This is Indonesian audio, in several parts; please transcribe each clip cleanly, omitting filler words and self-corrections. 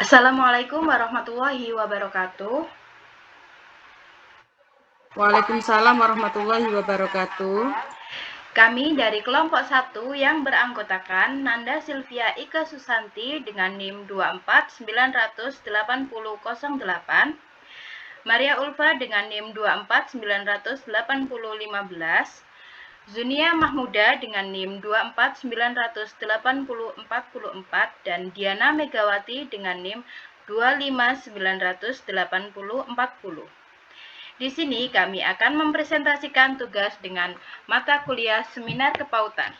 Assalamualaikum warahmatullahi wabarakatuh. Waalaikumsalam warahmatullahi wabarakatuh. Kami dari kelompok 1 yang beranggotakan Nanda Sylvia Ika Susanti dengan NIM 2498008, Maria Ulfa dengan NIM 2498015, Zunia Mahmuda dengan NIM 2498044 dan Diana Megawati dengan NIM 2598040. Di sini kami akan mempresentasikan tugas dengan mata kuliah Seminar Kepautan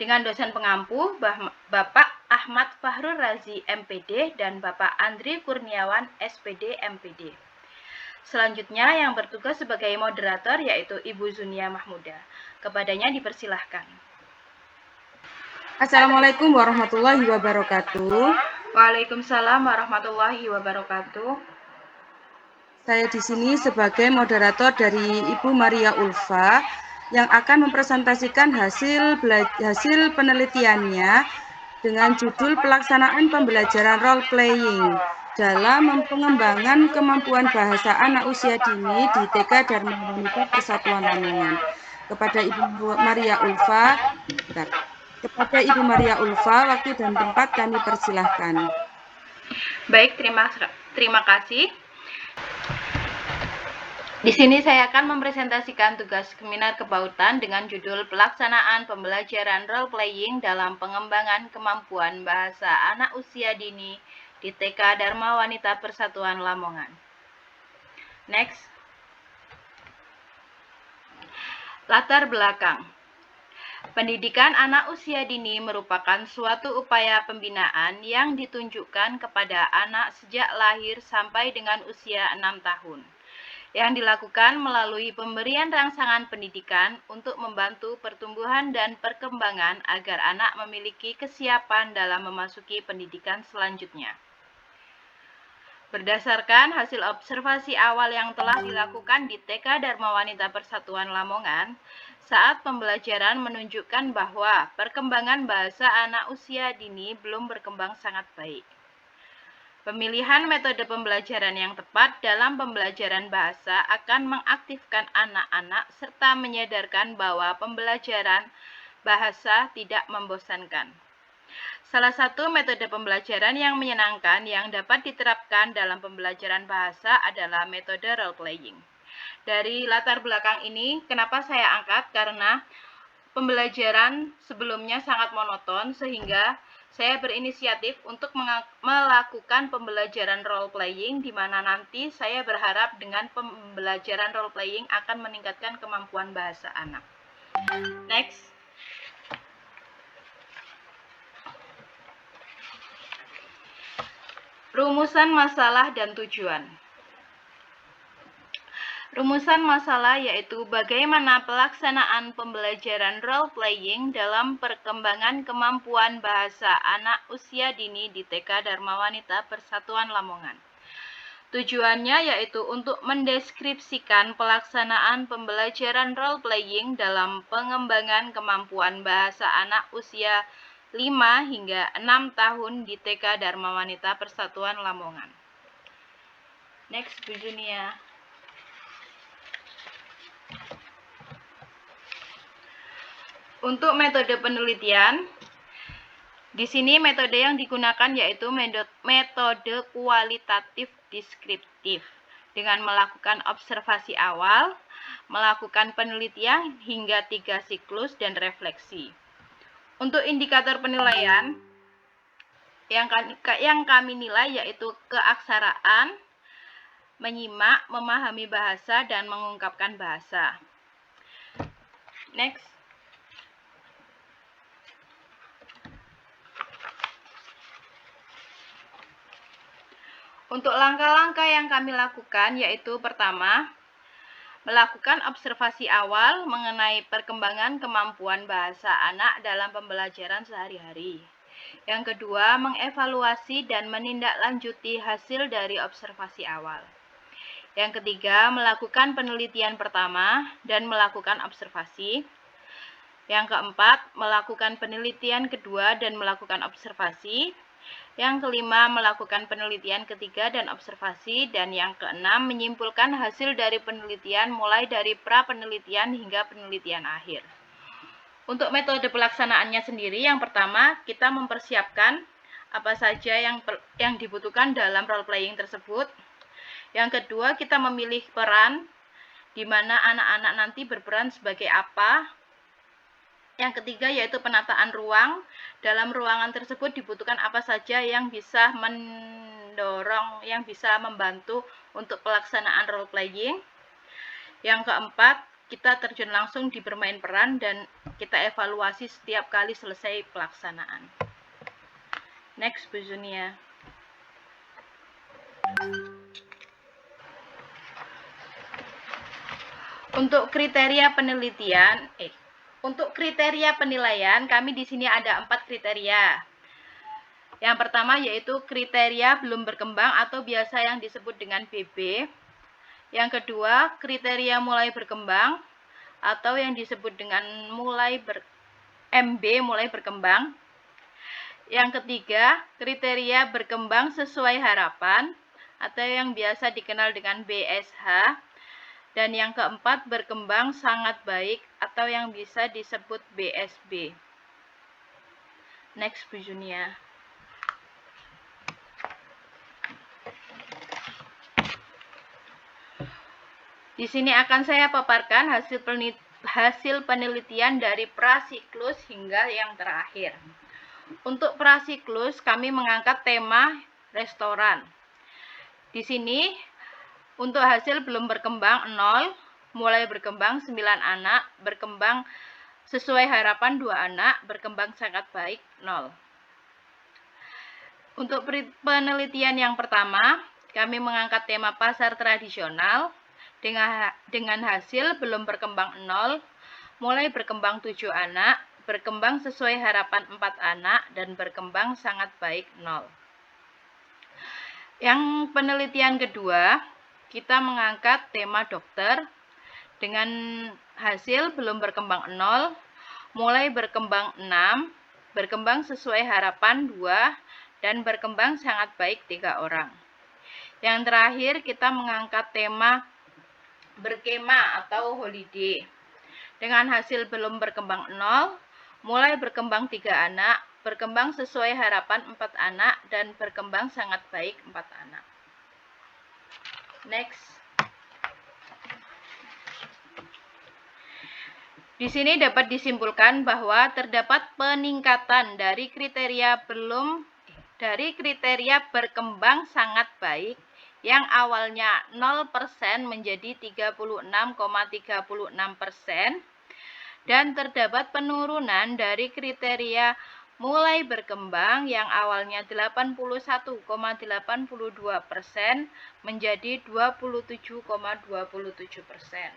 dengan dosen pengampu Bapak Ahmad Fahrul Razi MPD dan Bapak Andri Kurniawan SPD MPD. Selanjutnya yang bertugas sebagai moderator yaitu Ibu Zunia Mahmuda. Kepadanya dipersilahkan. Assalamualaikum warahmatullahi wabarakatuh. Waalaikumsalam warahmatullahi wabarakatuh. Saya di sini sebagai moderator dari Ibu Maria Ulfa yang akan mempresentasikan hasil penelitiannya dengan judul pelaksanaan pembelajaran role playing dalam pengembangan kemampuan bahasa anak usia dini di TK Dharma Wanita Persatuan Lamongan. Kepada Ibu Maria Ulfa, waktu dan tempat kami persilahkan. Baik, terima kasih. Di sini saya akan mempresentasikan tugas Seminar Kepautan dengan judul Pelaksanaan Pembelajaran Role Playing dalam Pengembangan Kemampuan Bahasa Anak Usia Dini di TK Dharma Wanita Persatuan Lamongan. Next. Latar belakang. Pendidikan anak usia dini merupakan suatu upaya pembinaan yang ditunjukkan kepada anak sejak lahir sampai dengan usia 6 tahun. Yang dilakukan melalui pemberian rangsangan pendidikan untuk membantu pertumbuhan dan perkembangan agar anak memiliki kesiapan dalam memasuki pendidikan selanjutnya. Berdasarkan hasil observasi awal yang telah dilakukan di TK Dharma Wanita Persatuan Lamongan, saat pembelajaran menunjukkan bahwa perkembangan bahasa anak usia dini belum berkembang sangat baik. Pemilihan metode pembelajaran yang tepat dalam pembelajaran bahasa akan mengaktifkan anak-anak serta menyadarkan bahwa pembelajaran bahasa tidak membosankan. Salah satu metode pembelajaran yang menyenangkan yang dapat diterapkan dalam pembelajaran bahasa adalah metode role playing. Dari latar belakang ini, kenapa saya angkat? Karena pembelajaran sebelumnya sangat monoton sehingga saya berinisiatif untuk melakukan pembelajaran role playing di mana nanti saya berharap dengan pembelajaran role playing akan meningkatkan kemampuan bahasa anak. Next. Rumusan masalah dan tujuan. Rumusan masalah yaitu bagaimana pelaksanaan pembelajaran role playing dalam perkembangan kemampuan bahasa anak usia dini di TK Dharma Wanita Persatuan Lamongan. Tujuannya yaitu untuk mendeskripsikan pelaksanaan pembelajaran role playing dalam pengembangan kemampuan bahasa anak usia 5 hingga 6 tahun di TK Dharma Wanita Persatuan Lamongan. Next, Bu Junia. Untuk metode penelitian, di sini metode yang digunakan yaitu metode kualitatif deskriptif dengan melakukan observasi awal, melakukan penelitian hingga 3 siklus dan refleksi. Untuk indikator penilaian yang kami nilai yaitu keaksaraan, menyimak, memahami bahasa, dan mengungkapkan bahasa. Next. Untuk langkah-langkah yang kami lakukan yaitu pertama, melakukan observasi awal mengenai perkembangan kemampuan bahasa anak dalam pembelajaran sehari-hari. Yang kedua, mengevaluasi dan menindaklanjuti hasil dari observasi awal. Yang ketiga, melakukan penelitian pertama dan melakukan observasi. Yang keempat, melakukan penelitian kedua dan melakukan observasi. Yang kelima, melakukan penelitian ketiga dan observasi. Dan yang keenam, menyimpulkan hasil dari penelitian mulai dari pra-penelitian hingga penelitian akhir. Untuk metode pelaksanaannya sendiri, yang pertama, kita mempersiapkan apa saja yang dibutuhkan dalam role playing tersebut. Yang kedua, kita memilih peran, di mana anak-anak nanti berperan sebagai apa. Yang ketiga yaitu penataan ruang. Dalam ruangan tersebut dibutuhkan apa saja yang bisa mendorong, yang bisa membantu untuk pelaksanaan role playing. Yang keempat, kita terjun langsung di bermain peran dan kita evaluasi setiap kali selesai pelaksanaan. Next, Bu Zunia. Untuk kriteria penelitian, untuk kriteria penilaian, kami di sini ada 4 kriteria. Yang pertama yaitu kriteria belum berkembang atau biasa yang disebut dengan BB. Yang kedua, kriteria mulai berkembang atau yang disebut dengan MB, mulai berkembang. Yang ketiga, kriteria berkembang sesuai harapan atau yang biasa dikenal dengan BSH. Dan yang keempat, berkembang sangat baik atau yang bisa disebut BSB. Next, Bu Junia. Di sini akan saya paparkan hasil penelitian dari prasiklus hingga yang terakhir. Untuk prasiklus, kami mengangkat tema restoran. Di sini, untuk hasil belum berkembang 0, mulai berkembang 9 anak, berkembang sesuai harapan 2 anak, berkembang sangat baik 0. Untuk penelitian yang pertama, kami mengangkat tema pasar tradisional dengan hasil belum berkembang 0, mulai berkembang 7 anak, berkembang sesuai harapan 4 anak, dan berkembang sangat baik 0. Yang penelitian kedua, kita mengangkat tema dokter dengan hasil belum berkembang 0, mulai berkembang 6, berkembang sesuai harapan 2, dan berkembang sangat baik 3 orang. Yang terakhir, kita mengangkat tema berkemah atau holiday. Dengan hasil belum berkembang 0, mulai berkembang 3 anak, berkembang sesuai harapan 4 anak, dan berkembang sangat baik 4 anak. Next. Di sini dapat disimpulkan bahwa terdapat peningkatan dari kriteria berkembang sangat baik yang awalnya 0% menjadi 36,36% dan terdapat penurunan dari kriteria mulai berkembang yang awalnya 81,82% menjadi 27,27%.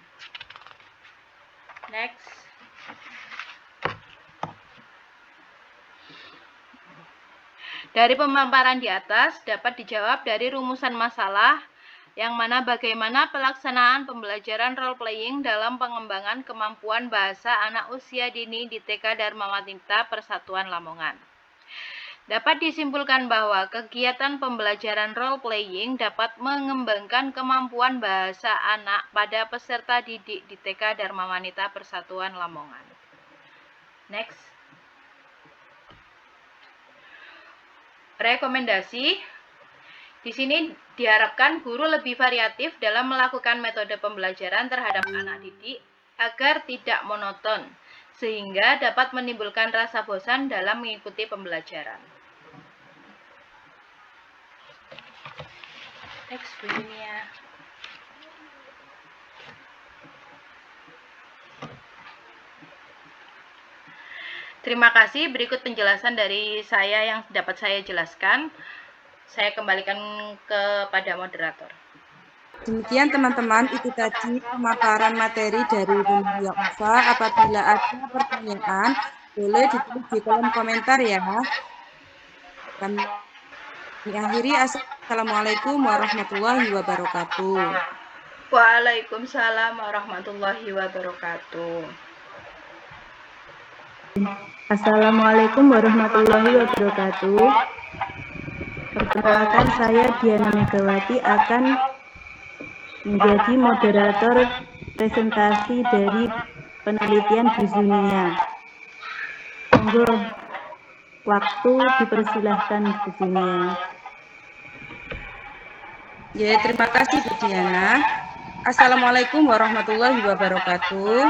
Next. Dari pemaparan di atas dapat dijawab dari rumusan masalah yang mana bagaimana pelaksanaan pembelajaran role playing dalam pengembangan kemampuan bahasa anak usia dini di TK Dharma Wanita Persatuan Lamongan. Dapat disimpulkan bahwa kegiatan pembelajaran role playing dapat mengembangkan kemampuan bahasa anak pada peserta didik di TK Dharma Wanita Persatuan Lamongan. Next. Rekomendasi. Di sini diharapkan guru lebih variatif dalam melakukan metode pembelajaran terhadap anak didik agar tidak monoton, sehingga dapat menimbulkan rasa bosan dalam mengikuti pembelajaran. Next, Bu Junia. Terima kasih. Berikut penjelasan dari saya yang dapat saya jelaskan. Saya kembalikan kepada moderator. Demikian teman-teman, itu tadi pemaparan materi dari Bu Maria Ulfa. Apabila ada pertanyaan, boleh ditulis di kolom komentar ya. Kami akhiri. Assalamualaikum warahmatullahi wabarakatuh. Waalaikumsalam warahmatullahi wabarakatuh. Assalamualaikum warahmatullahi wabarakatuh. Perkenalkan, saya Diana Megawati akan menjadi moderator presentasi dari penelitian Bu Zunia. Monggo waktu dipersilahkan Bu Zunia. Ya, terima kasih Bu Diana. Assalamualaikum warahmatullahi wabarakatuh.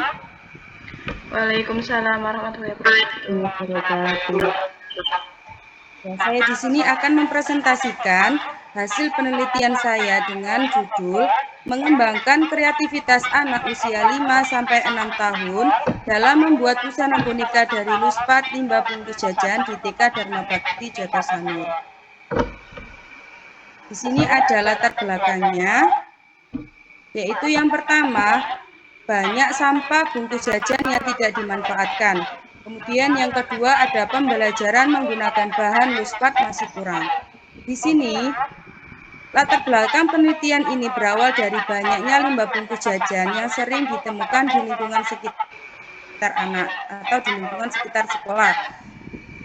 Waalaikumsalam warahmatullahi wabarakatuh. Ya, saya di sini akan mempresentasikan hasil penelitian saya dengan judul Mengembangkan Kreativitas Anak Usia 5-6 tahun dalam membuat busana boneka dari luspat limbah bungkus jajan di TK Dharma Bakti Jatasanur. Di sini ada latar belakangnya, yaitu yang pertama, banyak sampah bungkus jajan yang tidak dimanfaatkan. Kemudian yang kedua ada pembelajaran menggunakan bahan luspat masih kurang. Di sini, latar belakang penelitian ini berawal dari banyaknya limbah bungkus jajan yang sering ditemukan di lingkungan sekitar anak atau di lingkungan sekitar sekolah.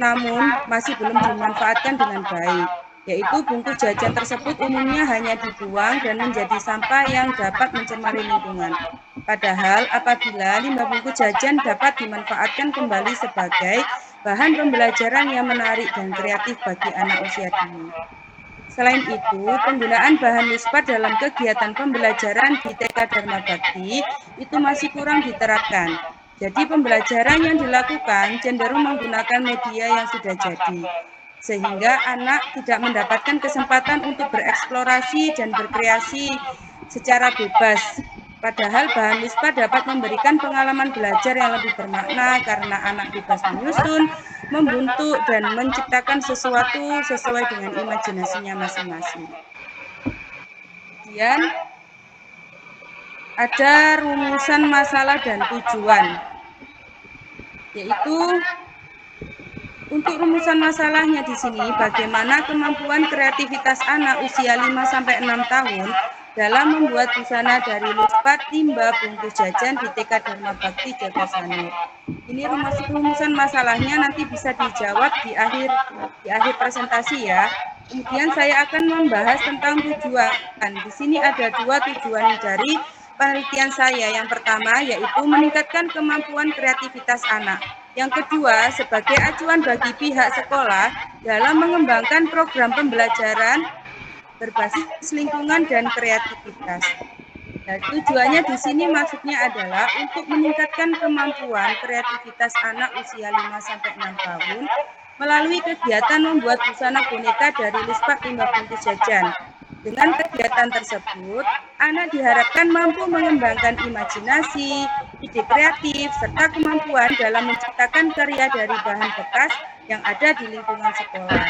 Namun, masih belum dimanfaatkan dengan baik, yaitu bungkus jajan tersebut umumnya hanya dibuang dan menjadi sampah yang dapat mencemari lingkungan. Padahal apabila limbah bungkus jajan dapat dimanfaatkan kembali sebagai bahan pembelajaran yang menarik dan kreatif bagi anak usia dini. Selain itu, penggunaan bahan luspat dalam kegiatan pembelajaran di TK Dharma Bakti itu masih kurang diterapkan. Jadi pembelajaran yang dilakukan cenderung menggunakan media yang sudah jadi, sehingga anak tidak mendapatkan kesempatan untuk bereksplorasi dan berkreasi secara bebas. Padahal bahan luspat dapat memberikan pengalaman belajar yang lebih bermakna karena anak bebas menyusun, membentuk, dan menciptakan sesuatu sesuai dengan imajinasinya masing-masing. Kemudian ada rumusan masalah dan tujuan, yaitu untuk rumusan masalahnya di sini bagaimana kemampuan kreativitas anak usia 5-6 tahun dalam membuat busana dari luspat limbah bungkus jajan di TK Dharma Bakti Jatasanur. Ini rumusan masalahnya nanti bisa dijawab di akhir presentasi ya. Kemudian saya akan membahas tentang tujuan. Di sini ada dua tujuan dari penelitian saya. Yang pertama yaitu meningkatkan kemampuan kreativitas anak. Yang kedua, sebagai acuan bagi pihak sekolah dalam mengembangkan program pembelajaran berbasis lingkungan dan kreativitas. Nah, tujuannya di sini maksudnya adalah untuk meningkatkan kemampuan kreativitas anak usia 5-6 tahun melalui kegiatan membuat busana boneka dari luspat limbah bungkus jajan. Dengan kegiatan tersebut, anak diharapkan mampu mengembangkan imajinasi, ide kreatif, serta kemampuan dalam menciptakan karya dari bahan bekas yang ada di lingkungan sekolah.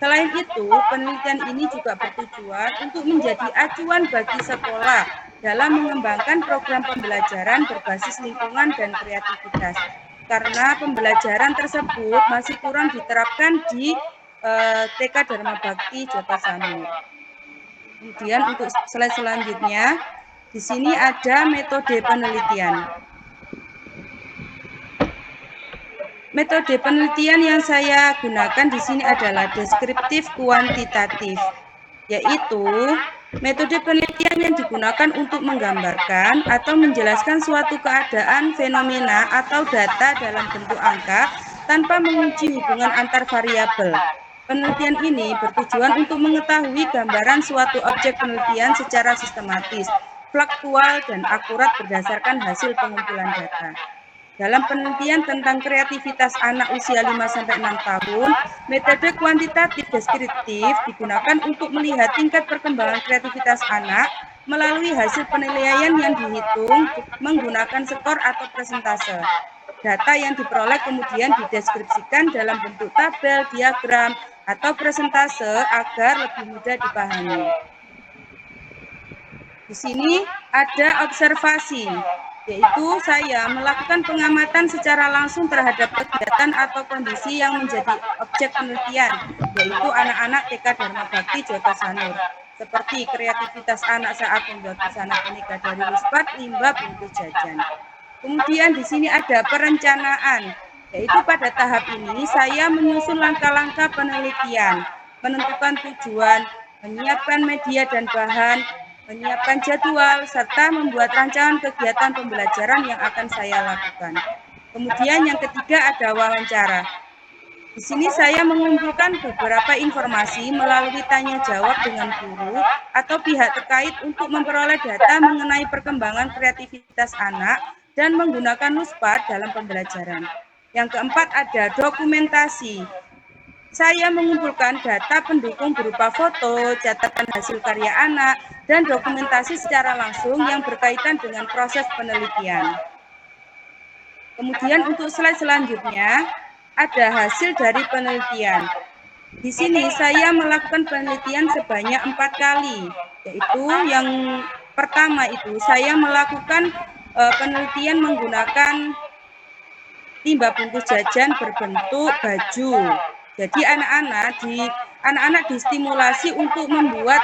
Selain itu, penelitian ini juga bertujuan untuk menjadi acuan bagi sekolah dalam mengembangkan program pembelajaran berbasis lingkungan dan kreativitas. Karena pembelajaran tersebut masih kurang diterapkan di TK Dharma Bakti Jatasanur. Kemudian untuk slide selanjutnya, di sini ada metode penelitian. Metode penelitian yang saya gunakan di sini adalah deskriptif kuantitatif, yaitu metode penelitian yang digunakan untuk menggambarkan atau menjelaskan suatu keadaan, fenomena, atau data dalam bentuk angka tanpa menguji hubungan antar variabel. Penelitian ini bertujuan untuk mengetahui gambaran suatu objek penelitian secara sistematis, faktual, dan akurat berdasarkan hasil pengumpulan data. Dalam penelitian tentang kreativitas anak usia 5-6 tahun, metode kuantitatif deskriptif digunakan untuk melihat tingkat perkembangan kreativitas anak melalui hasil penilaian yang dihitung menggunakan skor atau persentase. Data yang diperoleh kemudian dideskripsikan dalam bentuk tabel, diagram, atau persentase agar lebih mudah dipahami. Di sini ada observasi, yaitu saya melakukan pengamatan secara langsung terhadap kegiatan atau kondisi yang menjadi objek penelitian, yaitu anak-anak TK Dharma Bakti Jatasanur, seperti kreativitas anak saat membuat busana boneka dari luspat limbah bungkus jajan. Kemudian di sini ada perencanaan, yaitu pada tahap ini saya menyusun langkah-langkah penelitian. menentukan tujuan, menyiapkan media dan bahan, menyiapkan jadwal, serta membuat rancangan kegiatan pembelajaran yang akan saya lakukan. Kemudian yang ketiga ada wawancara. Di sini saya mengumpulkan beberapa informasi melalui tanya jawab dengan guru atau pihak terkait untuk memperoleh data mengenai perkembangan kreativitas anak dan menggunakan Nuspad dalam pembelajaran. Yang keempat ada dokumentasi. Saya mengumpulkan data pendukung berupa foto, catatan hasil karya anak, dan dokumentasi secara langsung yang berkaitan dengan proses penelitian. Kemudian untuk slide selanjutnya, ada hasil dari penelitian. Di sini saya melakukan penelitian sebanyak 4 kali, yaitu yang pertama itu saya melakukan penelitian menggunakan limbah bungkus jajan berbentuk baju. Jadi anak-anak distimulasi untuk membuat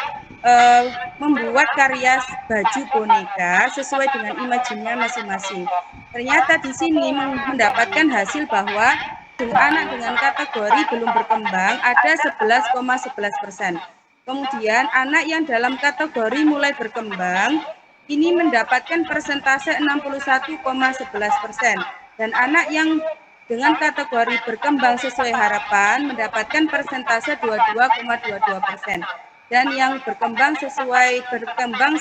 karya baju boneka sesuai dengan imajinnya masing-masing. Ternyata di sini mendapatkan hasil bahwa anak dengan kategori belum berkembang ada 11,11%. Kemudian anak yang dalam kategori mulai berkembang ini mendapatkan persentase 61,11%. Dan anak yang dengan kategori berkembang sesuai harapan mendapatkan persentase 22,22%. Dan yang berkembang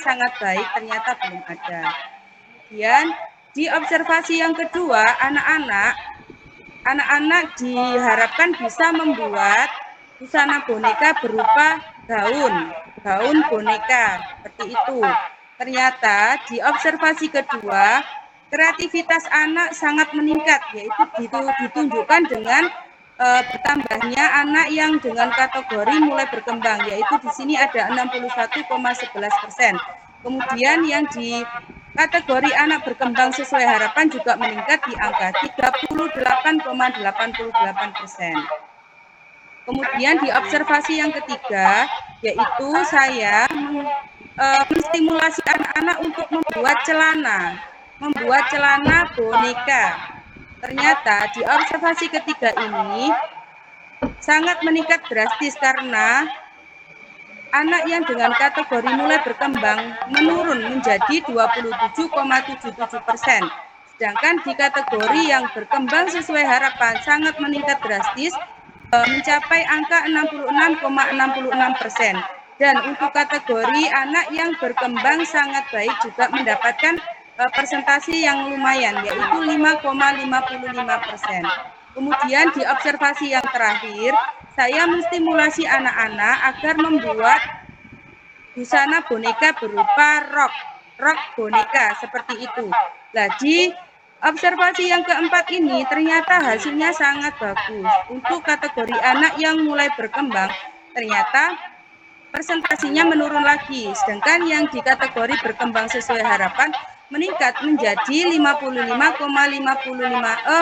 sangat baik ternyata belum ada. Kemudian di observasi yang kedua, anak-anak diharapkan bisa membuat busana boneka berupa gaun boneka seperti itu. Ternyata di observasi kedua, kreativitas anak sangat meningkat, yaitu ditunjukkan dengan bertambahnya anak yang dengan kategori mulai berkembang, yaitu di sini ada 61,11%. Kemudian yang di kategori anak berkembang sesuai harapan juga meningkat di angka 38,88%. Kemudian di observasi yang ketiga, yaitu saya menstimulasi anak-anak untuk membuat celana boneka. Ternyata di observasi ketiga ini sangat meningkat drastis karena anak yang dengan kategori mulai berkembang menurun menjadi 27,77%. Sedangkan di kategori yang berkembang sesuai harapan sangat meningkat drastis mencapai angka 66,66%. Dan untuk kategori anak yang berkembang sangat baik juga mendapatkan persentase yang lumayan, yaitu 5,55%. Kemudian di observasi yang terakhir, saya menstimulasi anak-anak agar membuat busana boneka berupa rok boneka seperti itu. Nah, di observasi yang keempat ini ternyata hasilnya sangat bagus. Untuk kategori anak yang mulai berkembang, ternyata presentasinya menurun lagi. Sedangkan yang di kategori berkembang sesuai harapan meningkat menjadi 55,55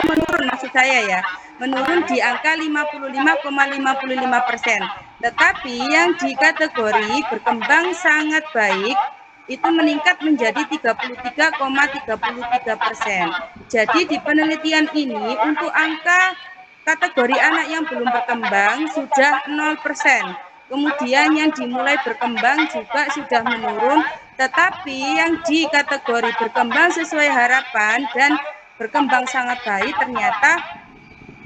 menurun maksud saya ya, menurun di angka 55,55%. Tetapi yang di kategori berkembang sangat baik itu meningkat menjadi 33,33%. Jadi di penelitian ini untuk angka kategori anak yang belum berkembang sudah 0%. Kemudian yang dimulai berkembang juga sudah menurun, tetapi yang di kategori berkembang sesuai harapan dan berkembang sangat baik ternyata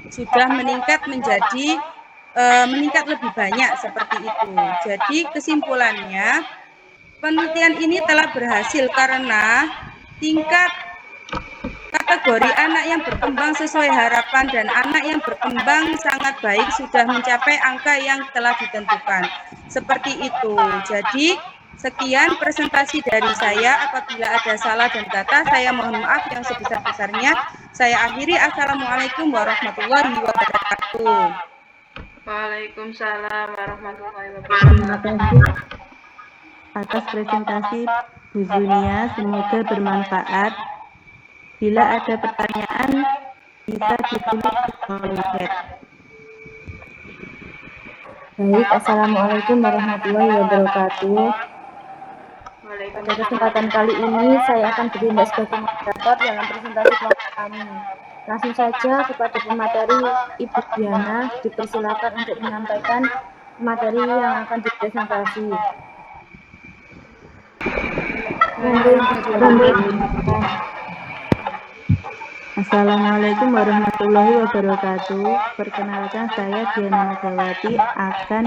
sudah meningkat lebih banyak seperti itu. Jadi kesimpulannya, penelitian ini telah berhasil karena tingkat kategori anak yang berkembang sesuai harapan dan anak yang berkembang sangat baik sudah mencapai angka yang telah ditentukan. Seperti itu. Jadi, sekian presentasi dari saya. Apabila ada salah dan kata, saya mohon maaf yang sebesar-besarnya. Saya akhiri. Assalamualaikum warahmatullahi wabarakatuh. Waalaikumsalam warahmatullahi wabarakatuh. Terima kasih atas presentasi Bu Zunia. Semoga bermanfaat. Bila ada pertanyaan, bisa ditulis di kolom chat. Baik, Assalamualaikum warahmatullahi wabarakatuh. Pada kesempatan kali ini, saya akan bertindak sebagai moderator dalam presentasi kelompok kami. Langsung saja kepada pemateri Ibu Diana, dipersilakan untuk menyampaikan materi yang akan dipresentasi. Monggo. Assalamualaikum warahmatullahi wabarakatuh. Perkenalkan, saya Diana Megawati akan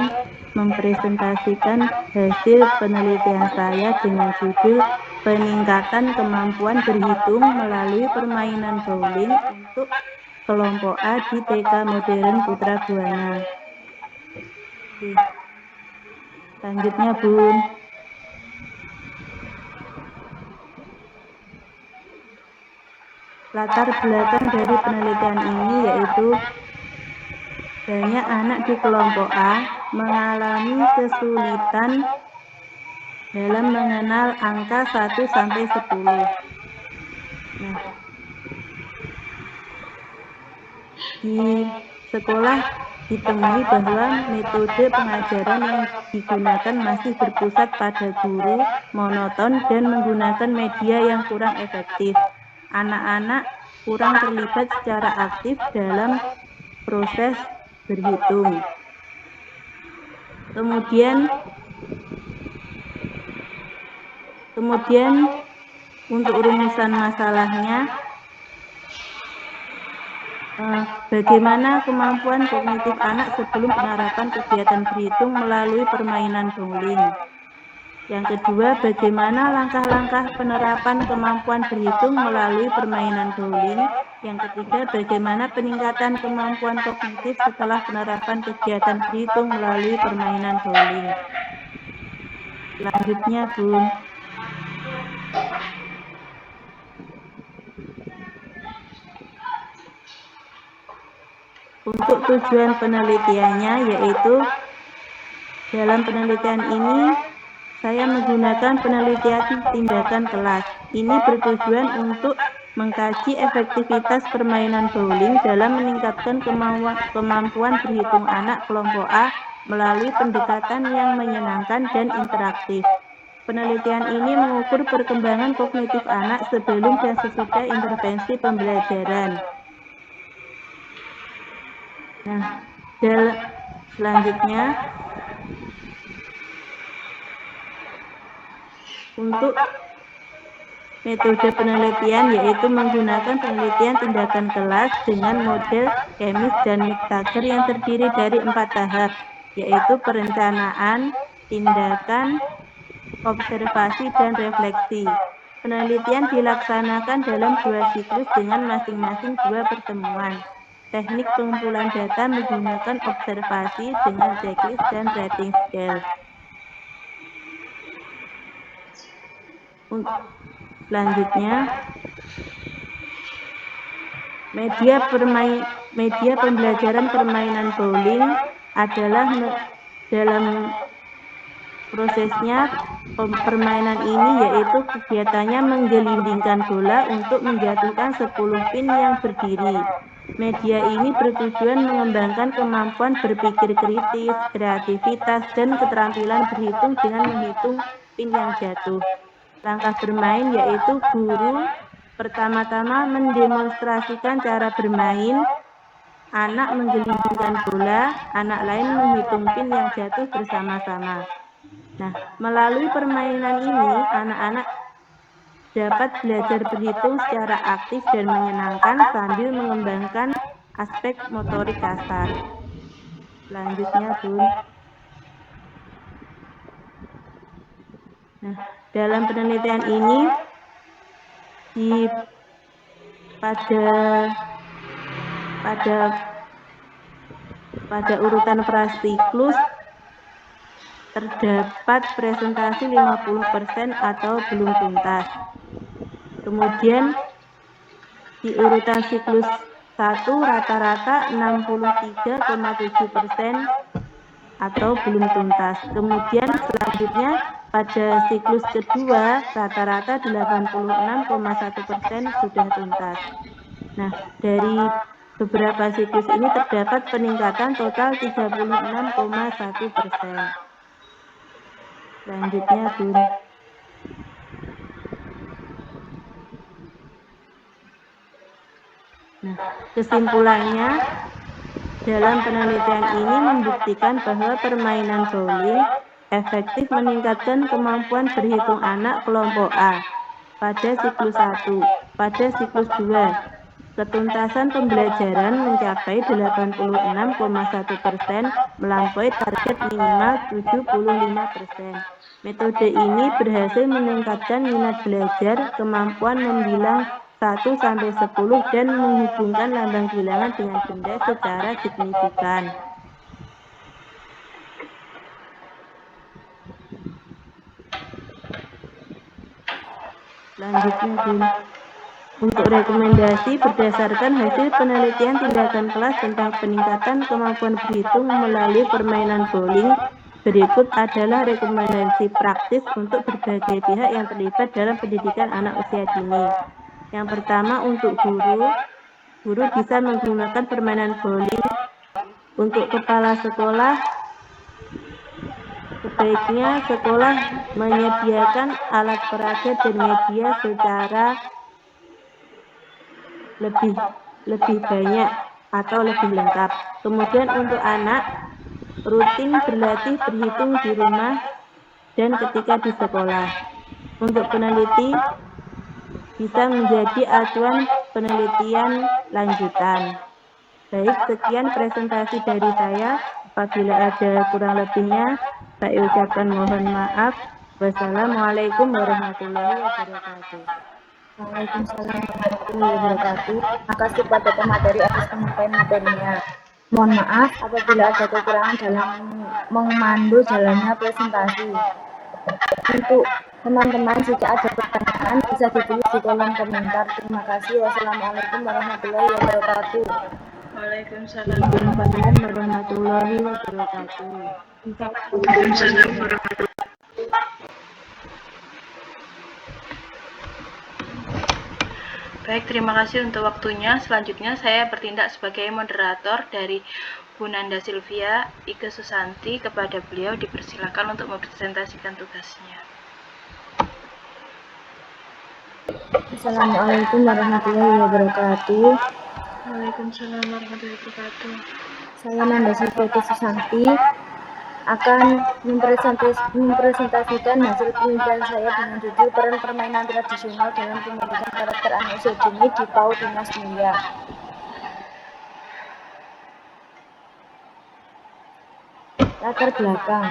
mempresentasikan hasil penelitian saya dengan judul peningkatan kemampuan berhitung melalui permainan bowling untuk kelompok A di TK Modern Putra Buana. Selanjutnya, Bun. Latar belakang dari penelitian ini yaitu banyak anak di kelompok A mengalami kesulitan dalam mengenal angka 1 sampai 10. Nah, di sekolah ditemui bahwa metode pengajaran yang digunakan masih berpusat pada guru, monoton, dan menggunakan media yang kurang efektif. Anak-anak kurang terlibat secara aktif dalam proses berhitung. Kemudian untuk rumusan masalahnya, bagaimana kemampuan kognitif anak sebelum penerapan kegiatan berhitung melalui permainan bowling. Yang kedua, bagaimana langkah-langkah penerapan kemampuan berhitung melalui permainan bowling. Yang ketiga, bagaimana peningkatan kemampuan kognitif setelah penerapan kegiatan berhitung melalui permainan bowling. Selanjutnya, Bun. Untuk tujuan penelitiannya yaitu dalam penelitian ini saya menggunakan penelitian tindakan kelas. Ini bertujuan untuk mengkaji efektivitas permainan bowling dalam meningkatkan kemampuan berhitung anak kelompok A melalui pendekatan yang menyenangkan dan interaktif. Penelitian ini mengukur perkembangan kognitif anak sebelum dan sesudah intervensi pembelajaran. Nah, selanjutnya untuk metode penelitian yaitu menggunakan penelitian tindakan kelas dengan model Chemis dan Mick-Tucker yang terdiri dari 4 tahap, yaitu perencanaan, tindakan, observasi, dan refleksi. Penelitian dilaksanakan dalam 2 siklus dengan masing-masing 2 pertemuan. Teknik pengumpulan data menggunakan observasi dengan checklist dan rating scale. Selanjutnya, media pembelajaran permainan bowling adalah dalam prosesnya permainan ini yaitu kegiatannya menggelindingkan bola untuk menjatuhkan 10 pin yang berdiri. Media ini bertujuan mengembangkan kemampuan berpikir kritis, kreativitas, dan keterampilan berhitung dengan menghitung pin yang jatuh. Langkah bermain yaitu guru pertama-tama mendemonstrasikan cara bermain, anak menggelindingkan bola, anak lain menghitung pin yang jatuh bersama-sama. Nah, melalui permainan ini, anak-anak dapat belajar berhitung secara aktif dan menyenangkan sambil mengembangkan aspek motorik kasar. Selanjutnya, Bun. Nah, dalam penelitian ini pada urutan prasiklus terdapat presentasi 50% atau belum tuntas. Kemudian di urutan siklus 1 rata-rata 63,7% atau belum tuntas. Kemudian selanjutnya pada siklus kedua rata-rata 86,1% sudah tuntas. Nah, dari beberapa siklus ini terdapat peningkatan total 36,1%. Selanjutnya, Bun. Nah, kesimpulannya Dalam penelitian ini membuktikan bahwa permainan bowling efektif meningkatkan kemampuan berhitung anak kelompok A pada siklus 1. Pada siklus 2, ketuntasan pembelajaran mencapai 86,1%, melampaui target minimal 75%. Metode ini berhasil meningkatkan minat belajar, kemampuan membilang 1-10 dan menghubungkan lambang bilangan dengan benda secara signifikan. Selanjutnya, Bun. Untuk rekomendasi berdasarkan hasil penelitian tindakan kelas tentang peningkatan kemampuan berhitung melalui permainan bowling, berikut adalah rekomendasi praktis untuk berbagai pihak yang terlibat dalam pendidikan anak usia dini. Yang pertama, untuk guru bisa menggunakan permainan bowling. Untuk kepala sekolah, sebaiknya sekolah menyediakan alat peraga dan media secara lebih banyak atau lebih lengkap. Kemudian untuk anak, rutin berlatih berhitung di rumah dan ketika di sekolah. Untuk peneliti, bisa menjadi acuan penelitian lanjutan. Baik, sekian presentasi dari saya. Apabila ada kurang lebihnya, saya ucapkan mohon maaf. Wassalamualaikum warahmatullahi wabarakatuh. Waalaikumsalam warahmatullahi wabarakatuh. Terima kasih kepada pemateri atas penyampaian materinya. Mohon maaf apabila ada kekurangan dalam memandu jalannya presentasi. Untuk teman-teman, jika ada pertanyaan bisa ditulis di kolom komentar. Terima kasih. Wassalamualaikum warahmatullahi wabarakatuh. Waalaikumsalam warahmatullahi wabarakatuh. Baik, terima kasih untuk waktunya. Selanjutnya saya bertindak sebagai moderator dari Bu Nanda Silvia Ike Susanti. Kepada beliau dipersilakan untuk mempresentasikan tugasnya. Assalamualaikum warahmatullahi wabarakatuh. Waalaikumsalam warahmatullahi wabarakatuh. Saya Nanda Silvia Ike Susanti akan mempresentasikan hasil penelitian saya dengan judul peran permainan tradisional dalam pembentukan karakter anak usia dini di PAUD Dinas Mulia. Latar belakang: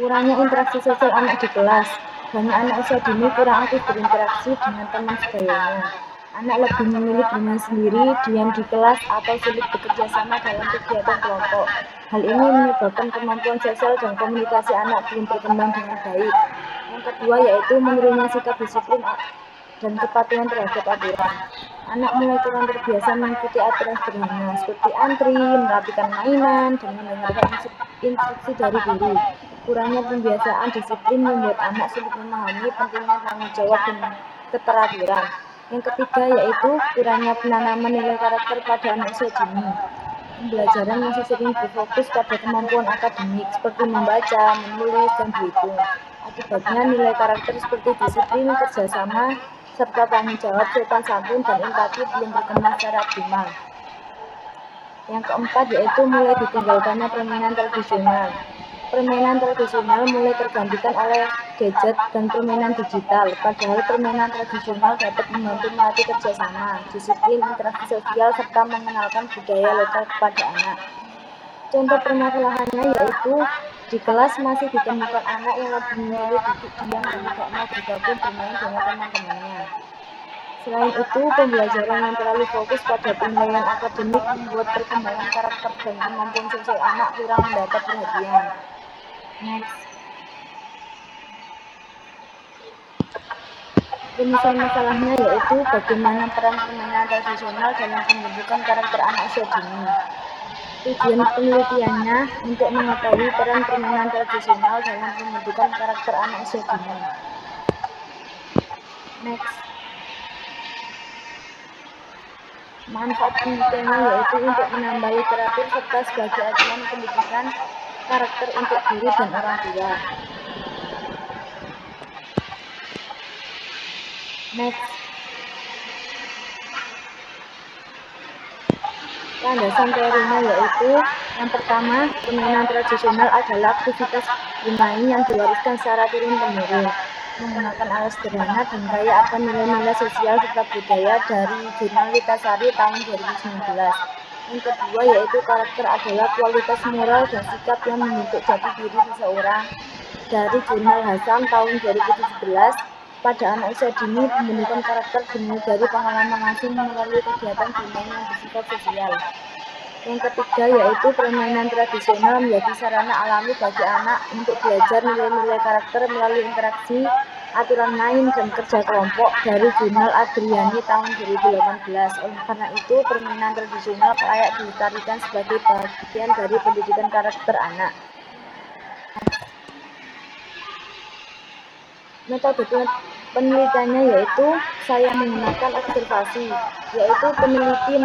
kurangnya interaksi sosial anak di kelas. Banyak anak usia dini kurang aktif berinteraksi dengan teman sebayanya. Anak lebih memilih bermain sendiri, diam di kelas, atau sulit bekerja sama dalam kegiatan kelompok. Hal ini menyebabkan kemampuan sosial dan komunikasi anak belum berkembang dengan baik. Yang kedua yaitu menurunnya sikap disiplin dan kepatuhan terhadap aturan. Anak mulai kurang terbiasa mengikuti aturan sederhana seperti antri, merapikan mainan, dan mendengarkan instruksi dari guru. Kurangnya pembiasaan disiplin membuat anak sulit memahami pentingnya tanggung jawab dan keteraturan. Yang ketiga yaitu kurangnya penanaman nilai karakter pada anak usia dini. Pembelajaran masih sering berfokus pada kemampuan akademik seperti membaca, menulis, dan berhitung. Akibatnya nilai karakter seperti disiplin, kerjasama, serta tanggung jawab, sopan santun, dan empati belum berkembang secara optimal. Yang keempat yaitu mulai ditinggalkannya permainan tradisional. Permainan tradisional mulai tergantikan oleh gadget dan permainan digital, padahal permainan tradisional dapat membantu melatih kerjasama, disiplin, interaksi sosial, serta mengenalkan budaya lokal kepada anak. Contoh permasalahannya yaitu di kelas masih ditemukan anak yang lebih memilih duduk diam dan tidak mau bergabung bermain dengan teman-temannya. Selain itu, pembelajaran yang terlalu fokus pada penilaian akademik membuat perkembangan karakter dan kemampuan sosial anak kurang mendapat perhatian. Next. Rumusan masalahnya yaitu bagaimana peran permainan tradisional dalam pembentukan karakter anak usia dini. Tujuan penelitiannya untuk mengetahui peran permainan tradisional dalam pembentukan karakter anak usia dini. Next. Manfaat penelitiannya yaitu untuk menambah literatur serta sebagai acuan pendidikan karakter untuk guru dan orang tua. Next. Landasan teorinya yaitu yang pertama, permainan tradisional adalah aktivitas bermain yang diwariskan secara turun-temurun, menggunakan alat sederhana dan kaya akan nilai-nilai sosial serta budaya dari Jurnal Witasari tahun 2019. Yang kedua yaitu karakter adalah kualitas moral dan sikap yang membentuk jati diri seseorang dari Jurnal Hasam tahun 2017. Pada anak usia dini, pembentukan karakter dimulai dari pengalaman langsung melalui kegiatan bermain yang bersifat sosial. Yang ketiga yaitu permainan tradisional menjadi sarana alami bagi anak untuk belajar nilai-nilai karakter melalui interaksi, aturan main, dan kerja kelompok dari Jurnal Adriani tahun 2018. Oleh karena itu, permainan tradisional layak dilestarikan sebagai bagian dari pendidikan karakter anak. Metode penelitiannya yaitu saya menggunakan observasi, yaitu peneliti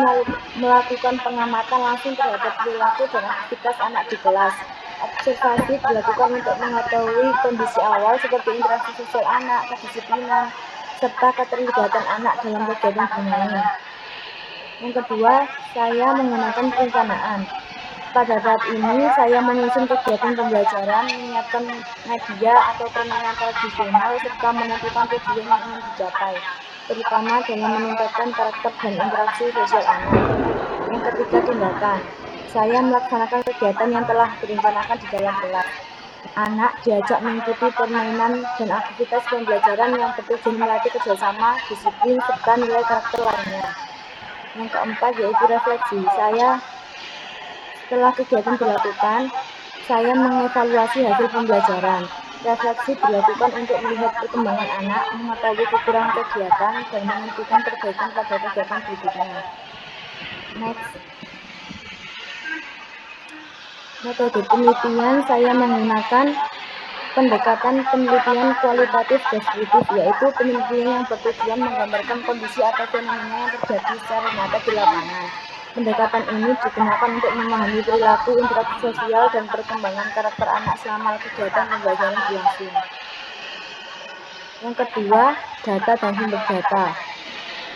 melakukan pengamatan langsung terhadap perilaku dan aktivitas anak di kelas. Observasi dilakukan untuk mengetahui kondisi awal seperti interaksi sosial anak, kedisiplinan, serta keterlibatan anak dalam kegiatan bermain. Yang kedua, saya menggunakan perencanaan. Pada tahap ini, saya menyusun kegiatan pembelajaran, menyiapkan media atau permainan tradisional, serta menentukan tujuan yang ingin dicapai, terutama dalam meningkatkan karakter dan interaksi sosial anak. Yang ketiga, tindakan. Saya melaksanakan kegiatan yang telah direncanakan di dalam kelas. Anak diajak mengikuti permainan dan aktivitas pembelajaran yang bertujuan melatih kerjasama, disiplin, serta nilai karakter lainnya. Yang keempat, yaitu refleksi. Setelah kegiatan dilakukan, saya mengevaluasi hasil pembelajaran. Refleksi dilakukan untuk melihat perkembangan anak, mengetahui kekurangan kegiatan, dan menentukan perbaikan pada kegiatan berikutnya. Next. Metode penelitian saya menggunakan pendekatan penelitian kualitatif deskriptif, yaitu penelitian yang bertujuan menggambarkan kondisi atau fenomena yang terjadi secara nyata di lapangan. Pendekatan ini digunakan untuk memahami perilaku, interaksi sosial, dan perkembangan karakter anak selama kegiatan pembelajaran berlangsung. Yang kedua, data dan sumber data.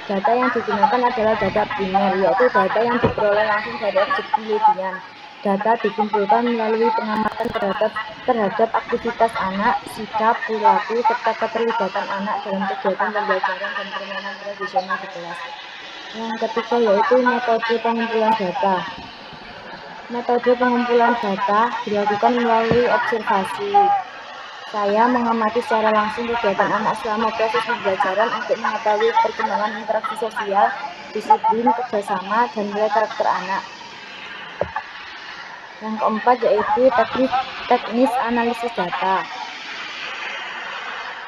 Data yang digunakan adalah data primer, yaitu data yang diperoleh langsung dari objek penelitian. Data dikumpulkan melalui pengamatan terhadap aktivitas anak, sikap, perilaku, serta keterlibatan anak dalam kegiatan pembelajaran dan permainan tradisional di kelas. Yang ketiga yaitu metode pengumpulan data. Metode pengumpulan data dilakukan melalui observasi. Saya mengamati secara langsung kegiatan anak selama proses pembelajaran untuk mengetahui perkembangan interaksi sosial, disiplin, kerjasama, dan nilai karakter anak. Yang keempat yaitu teknis analisis data.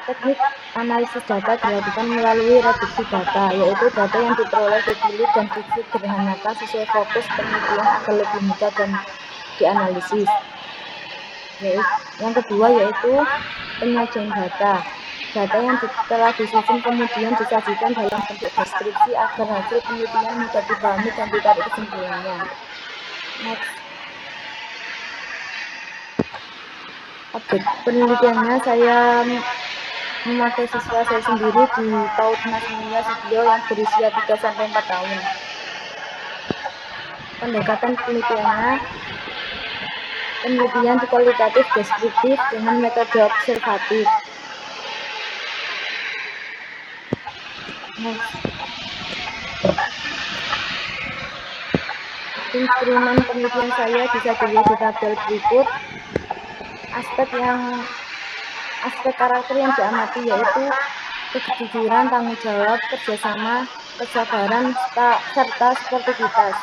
Teknik analisis data dilakukan melalui reduksi data, yaitu data yang diperoleh dipilih dan disederhanakan sesuai fokus penelitian agar lebih mudah dan dianalisis. Yang kedua yaitu penyajian data. Data yang telah disusun kemudian disajikan dalam bentuk deskripsi agar hasil penelitian mudah dipahami dan ditarik kesimpulannya. Next. Objek penelitiannya saya memakai siswa saya sendiri di PAUD Mas Mulia Sugio yang berusia 3-4 tahun. Pendekatan penelitiannya penelitian kualitatif deskriptif dengan metode observatif. Next. Instrumen penelitian saya bisa dilihat di tabel berikut. Aspek karakter yang diamati yaitu kejujuran, tanggung jawab, kerjasama, kesabaran, serta sportivitas.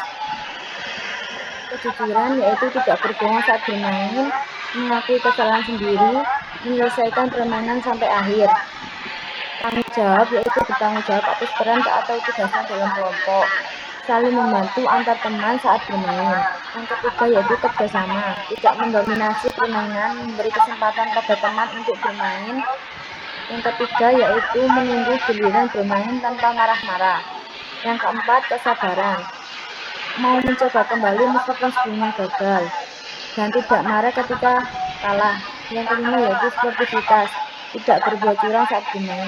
Kejujuran yaitu tidak berbohong saat bermain, mengakui kesalahan sendiri, menyelesaikan permainan sampai akhir. Tanggung jawab yaitu bertanggung jawab atas peran atau tugasnya dalam kelompok, saling membantu antar teman saat bermain. Yang ketiga yaitu kerjasama, tidak mendominasi permainan, memberi kesempatan pada teman untuk bermain. Yang ketiga yaitu menunggu giliran bermain tanpa marah-marah. Yang keempat kesabaran, mau mencoba kembali meskipun sebelumnya gagal, dan tidak marah ketika kalah. Yang kelima yaitu sportivitas, tidak berbuat curang saat bermain.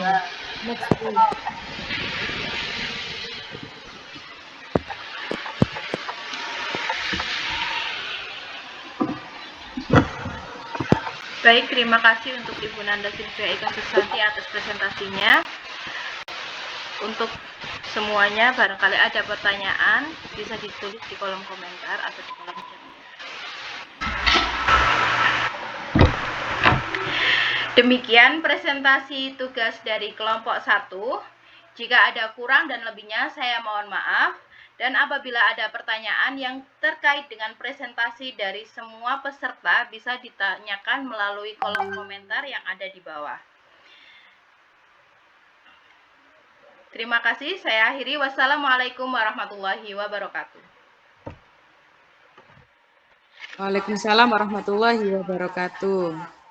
Next please. Baik, terima kasih untuk Ibu Nanda Silvia Eka Susanti atas presentasinya. Untuk semuanya, barangkali ada pertanyaan, bisa ditulis di kolom komentar atau di kolom chat. Demikian presentasi tugas dari kelompok 1. Jika ada kurang dan lebihnya, saya mohon maaf. Dan apabila ada pertanyaan yang terkait dengan presentasi dari semua peserta, bisa ditanyakan melalui kolom komentar yang ada di bawah. Terima kasih, saya akhiri. Wassalamualaikum warahmatullahi wabarakatuh. Waalaikumsalam warahmatullahi wabarakatuh.